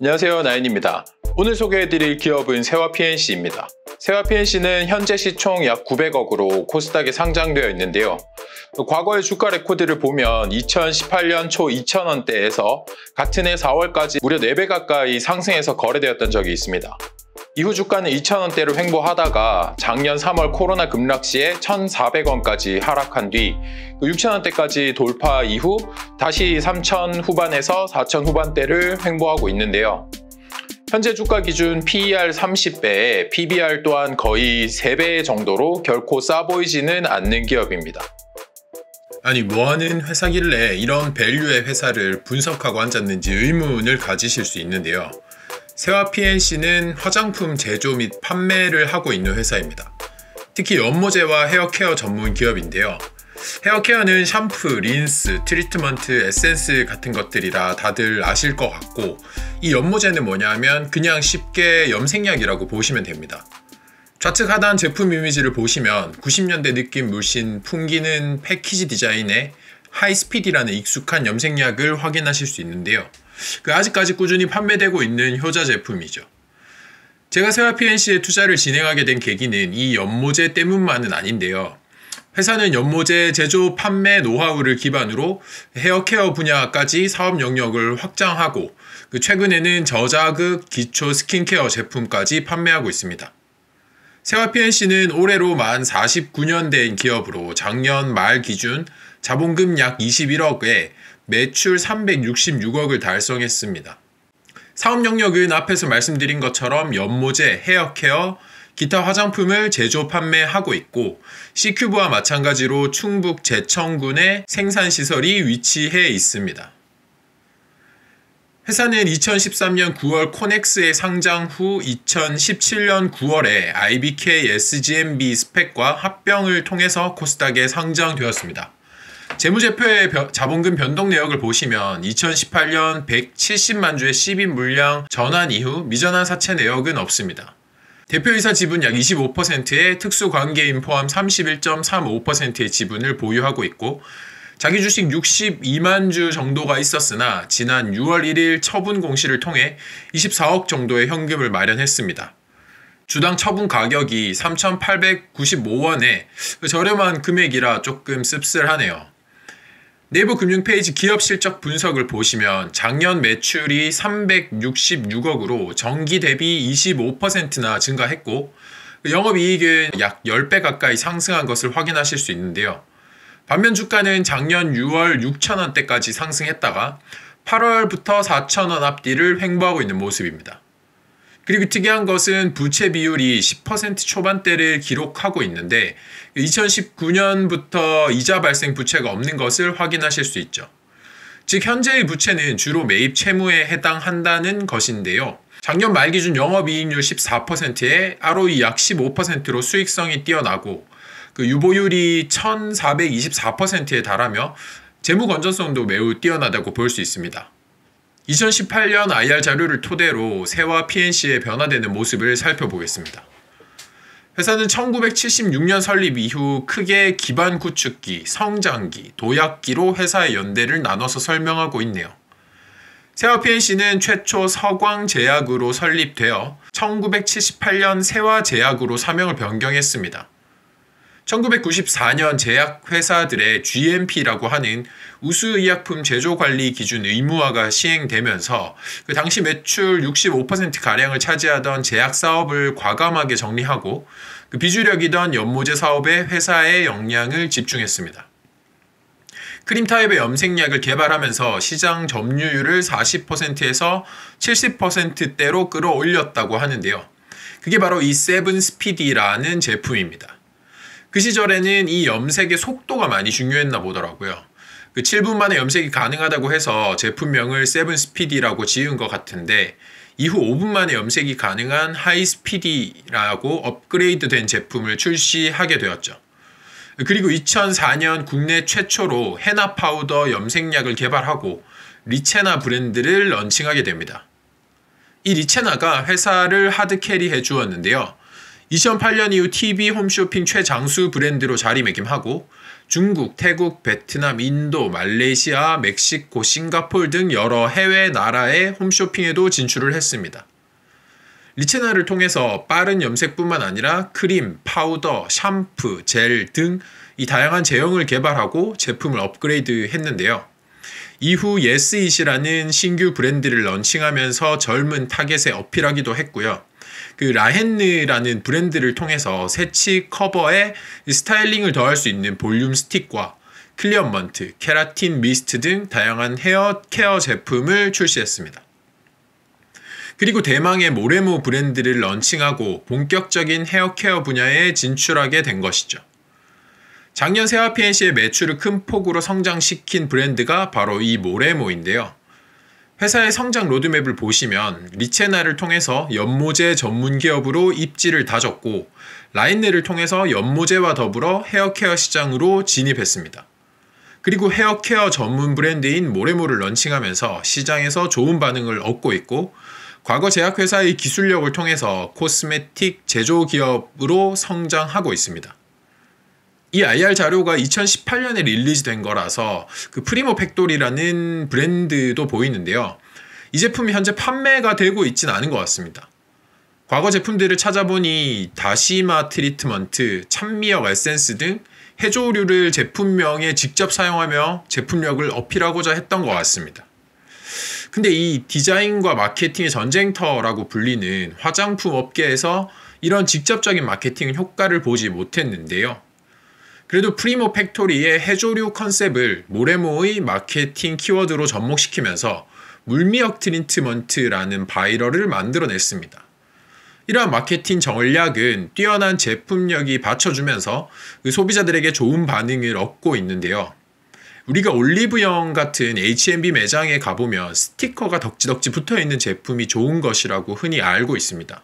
안녕하세요, 나인입니다. 오늘 소개해드릴 기업은 세화 PNC입니다. 세화 PNC는 현재 시총 약 900억으로 코스닥에 상장되어 있는데요. 과거의 주가 레코드를 보면 2018년 초 2,000원대에서 같은 해 4월까지 무려 4배 가까이 상승해서 거래되었던 적이 있습니다. 이후 주가는 2,000원대를 횡보하다가 작년 3월 코로나 급락 시에 1,400원까지 하락한 뒤 6,000원대까지 돌파 이후 다시 3,000 후반에서 4,000 후반대를 횡보하고 있는데요. 현재 주가 기준 PER 30배에 PBR 또한 거의 3배 정도로 결코 싸 보이지는 않는 기업입니다. 아니, 뭐하는 회사길래 이런 밸류의 회사를 분석하고 앉았는지 의문을 가지실 수 있는데요. 세화 PNC는 화장품 제조 및 판매를 하고 있는 회사입니다. 특히 연모제와 헤어케어 전문 기업인데요. 헤어케어는 샴푸, 린스, 트리트먼트, 에센스 같은 것들이라 다들 아실 것 같고, 이 연모제는 뭐냐면 그냥 쉽게 염색약이라고 보시면 됩니다. 좌측 하단 제품 이미지를 보시면 90년대 느낌 물씬 풍기는 패키지 디자인의 하이스피디라는 익숙한 염색약을 확인하실 수 있는데요. 아직까지 꾸준히 판매되고 있는 효자 제품이죠. 제가 세화 PNC에 투자를 진행하게 된 계기는 이 연모제 때문만은 아닌데요. 회사는 연모제 제조 판매 노하우를 기반으로 헤어케어 분야까지 사업 영역을 확장하고 최근에는 저자극 기초 스킨케어 제품까지 판매하고 있습니다. 세화 PNC는 올해로 만 49년 된 기업으로 작년 말 기준 자본금 약 21억에 매출 366억을 달성했습니다. 사업 영역은 앞에서 말씀드린 것처럼 연모제, 헤어케어, 기타 화장품을 제조 판매하고 있고 C큐브와 마찬가지로 충북 제천군에 생산시설이 위치해 있습니다. 회사는 2013년 9월 코넥스에 상장 후 2017년 9월에 IBK SGMB 스펙과 합병을 통해서 코스닥에 상장되었습니다. 재무제표의 자본금 변동 내역을 보시면 2018년 170만 주의 시빈 물량 전환 이후 미전환 사채 내역은 없습니다. 대표이사 지분 약 25%의 특수관계인 포함 31.35%의 지분을 보유하고 있고 자기 주식 62만 주 정도가 있었으나 지난 6월 1일 처분 공시를 통해 24억 정도의 현금을 마련했습니다. 주당 처분 가격이 3,895원에 저렴한 금액이라 조금 씁쓸하네요. 네이버 금융 페이지 기업 실적 분석을 보시면 작년 매출이 366억으로 전기 대비 25%나 증가했고 영업이익은 약 10배 가까이 상승한 것을 확인하실 수 있는데요. 반면 주가는 작년 6월 6,000원대까지 상승했다가 8월부터 4,000원 앞뒤를 횡보하고 있는 모습입니다. 그리고 특이한 것은 부채 비율이 10% 초반대를 기록하고 있는데 2019년부터 이자 발생 부채가 없는 것을 확인하실 수 있죠. 즉 현재의 부채는 주로 매입 채무에 해당한다는 것인데요. 작년 말 기준 영업이익률 14%에 ROE 약 15%로 수익성이 뛰어나고 유보율이 1424%에 달하며 재무 건전성도 매우 뛰어나다고 볼 수 있습니다. 2018년 IR 자료를 토대로 세화 PNC의 변화되는 모습을 살펴보겠습니다. 회사는 1976년 설립 이후 크게 기반 구축기, 성장기, 도약기로 회사의 연대를 나눠서 설명하고 있네요. 세화 PNC는 최초 서광제약으로 설립되어 1978년 세화제약으로 사명을 변경했습니다. 1994년 제약회사들의 GMP라고 하는 우수의약품 제조관리 기준 의무화가 시행되면서 그 당시 매출 65%가량을 차지하던 제약사업을 과감하게 정리하고 그 비주력이던 연모제 사업에 회사의 역량을 집중했습니다. 크림 타입의 염색약을 개발하면서 시장 점유율을 40%에서 70%대로 끌어올렸다고 하는데요. 그게 바로 이 세븐스피디라는 제품입니다. 그 시절에는 이 염색의 속도가 많이 중요했나 보더라고요. 7분 만에 염색이 가능하다고 해서 제품명을 세븐스피디라고 지은 것 같은데 이후 5분 만에 염색이 가능한 하이스피디라고 업그레이드된 제품을 출시하게 되었죠. 그리고 2004년 국내 최초로 헤나 파우더 염색약을 개발하고 리체나 브랜드를 런칭하게 됩니다. 이 리체나가 회사를 하드캐리해 주었는데요. 2008년 이후 TV 홈쇼핑 최장수 브랜드로 자리매김하고 중국, 태국, 베트남, 인도, 말레이시아, 멕시코, 싱가포르 등 여러 해외 나라의 홈쇼핑에도 진출을 했습니다. 리체나를 통해서 빠른 염색뿐만 아니라 크림, 파우더, 샴푸, 젤 등 이 다양한 제형을 개발하고 제품을 업그레이드 했는데요. 이후 예스잇이라는 신규 브랜드를 런칭하면서 젊은 타겟에 어필하기도 했고요. 그 라헨느라는 브랜드를 통해서 새치 커버에 스타일링을 더할 수 있는 볼륨 스틱과 클리어먼트, 케라틴 미스트 등 다양한 헤어 케어 제품을 출시했습니다. 그리고 대망의 모레모 브랜드를 런칭하고 본격적인 헤어 케어 분야에 진출하게 된 것이죠. 작년 세화 PNC의 매출을 큰 폭으로 성장시킨 브랜드가 바로 이 모레모인데요. 회사의 성장 로드맵을 보시면 리체나를 통해서 연모제 전문 기업으로 입지를 다졌고 라인네를 통해서 연모제와 더불어 헤어케어 시장으로 진입했습니다. 그리고 헤어케어 전문 브랜드인 모레모를 런칭하면서 시장에서 좋은 반응을 얻고 있고 과거 제약회사의 기술력을 통해서 코스메틱 제조 기업으로 성장하고 있습니다. 이 IR 자료가 2018년에 릴리즈된 거라서 그 프리모 팩토리라는 브랜드도 보이는데요. 이 제품이 현재 판매가 되고 있진 않은 것 같습니다. 과거 제품들을 찾아보니 다시마 트리트먼트, 찬미역 에센스 등 해조류를 제품명에 직접 사용하며 제품력을 어필하고자 했던 것 같습니다. 근데 이 디자인과 마케팅의 전쟁터라고 불리는 화장품 업계에서 이런 직접적인 마케팅 효과를 보지 못했는데요. 그래도 프리모 팩토리의 해조류 컨셉을 모레모의 마케팅 키워드로 접목시키면서 물미역 트리트먼트라는 바이럴을 만들어냈습니다. 이러한 마케팅 전략은 뛰어난 제품력이 받쳐주면서 소비자들에게 좋은 반응을 얻고 있는데요. 우리가 올리브영 같은 H&B 매장에 가보면 스티커가 덕지덕지 붙어있는 제품이 좋은 것이라고 흔히 알고 있습니다.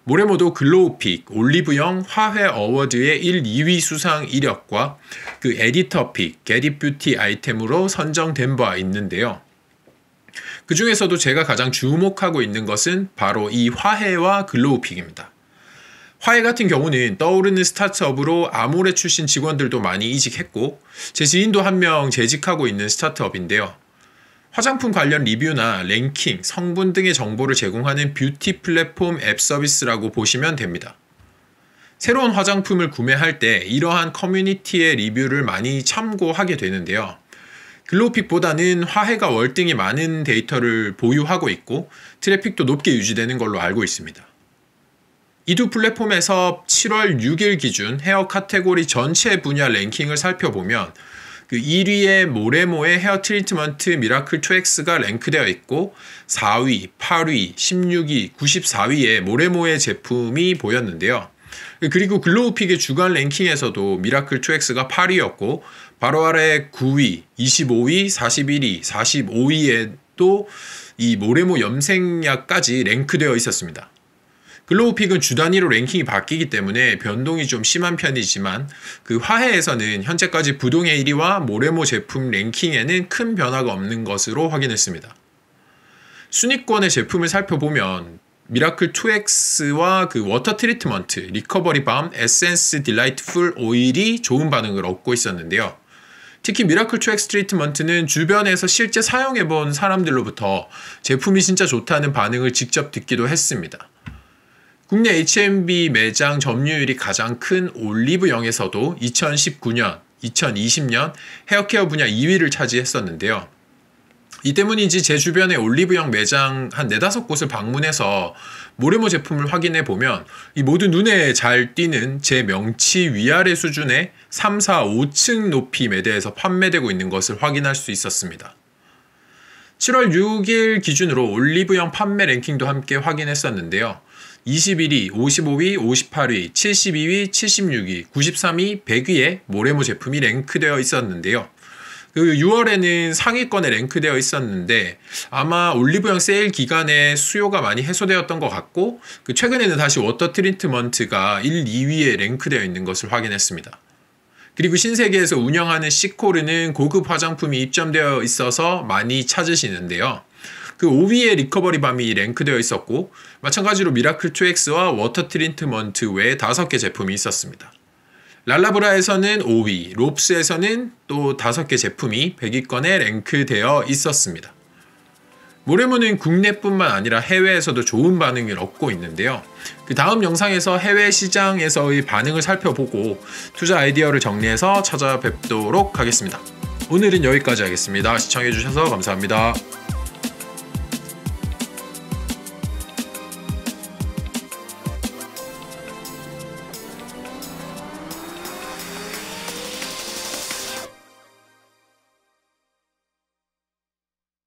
모레모도 글로우픽, 올리브영 화훼 어워드의 1, 2위 수상 이력과 그 에디터픽, 게릿뷰티 아이템으로 선정된 바 있는데요. 그 중에서도 제가 가장 주목하고 있는 것은 바로 이 화훼와 글로우픽입니다. 화훼 같은 경우는 떠오르는 스타트업으로 아모레 출신 직원들도 많이 이직했고 제 지인도 한 명 재직하고 있는 스타트업인데요. 화장품 관련 리뷰나 랭킹, 성분 등의 정보를 제공하는 뷰티 플랫폼 앱 서비스라고 보시면 됩니다. 새로운 화장품을 구매할 때 이러한 커뮤니티의 리뷰를 많이 참고하게 되는데요. 글로우픽보다는 화훼가 월등히 많은 데이터를 보유하고 있고 트래픽도 높게 유지되는 걸로 알고 있습니다. 이 두 플랫폼에서 7월 6일 기준 헤어 카테고리 전체 분야 랭킹을 살펴보면 그 1위에 모레모의 헤어 트리트먼트 미라클 2X가 랭크되어 있고 4위, 8위, 16위, 94위에 모레모의 제품이 보였는데요. 그리고 글로우픽의 주간 랭킹에서도 미라클 2X가 8위였고 바로 아래 9위, 25위, 41위, 45위에도 이 모레모 염색약까지 랭크되어 있었습니다. 글로우픽은 주 단위로 랭킹이 바뀌기 때문에 변동이 좀 심한 편이지만 그 화훼에서는 현재까지 부동의 1위와 모레모 제품 랭킹에는 큰 변화가 없는 것으로 확인했습니다. 순위권의 제품을 살펴보면 미라클 2X와 그 워터 트리트먼트, 리커버리 밤, 에센스 딜라이트풀 오일이 좋은 반응을 얻고 있었는데요. 특히 미라클 2X 트리트먼트는 주변에서 실제 사용해본 사람들로부터 제품이 진짜 좋다는 반응을 직접 듣기도 했습니다. 국내 H&B 매장 점유율이 가장 큰 올리브영에서도 2019년, 2020년 헤어케어 분야 2위를 차지했었는데요. 이 때문인지 제 주변에 올리브영 매장 한 4-5곳을 방문해서 모레모 제품을 확인해 보면 이 모두 눈에 잘 띄는 제 명치 위아래 수준의 3, 4, 5층 높이 매대에서 판매되고 있는 것을 확인할 수 있었습니다. 7월 6일 기준으로 올리브영 판매 랭킹도 함께 확인했었는데요. 21위, 55위, 58위, 72위, 76위, 93위, 100위에 모레모 제품이 랭크되어 있었는데요. 그 6월에는 상위권에 랭크되어 있었는데 아마 올리브영 세일 기간에 수요가 많이 해소되었던 것 같고 그 최근에는 다시 워터 트리트먼트가 1, 2위에 랭크되어 있는 것을 확인했습니다. 그리고 신세계에서 운영하는 시코르는 고급 화장품이 입점되어 있어서 많이 찾으시는데요. 그 5위에 리커버리 밤이 랭크되어 있었고 마찬가지로 미라클 2X와 워터 트리트먼트 외에 5개 제품이 있었습니다. 랄라브라에서는 5위, 롭스에서는 또 5개 제품이 100위권에 랭크되어 있었습니다. 모레모는 국내뿐만 아니라 해외에서도 좋은 반응을 얻고 있는데요. 그 다음 영상에서 해외 시장에서의 반응을 살펴보고 투자 아이디어를 정리해서 찾아뵙도록 하겠습니다. 오늘은 여기까지 하겠습니다. 시청해주셔서 감사합니다.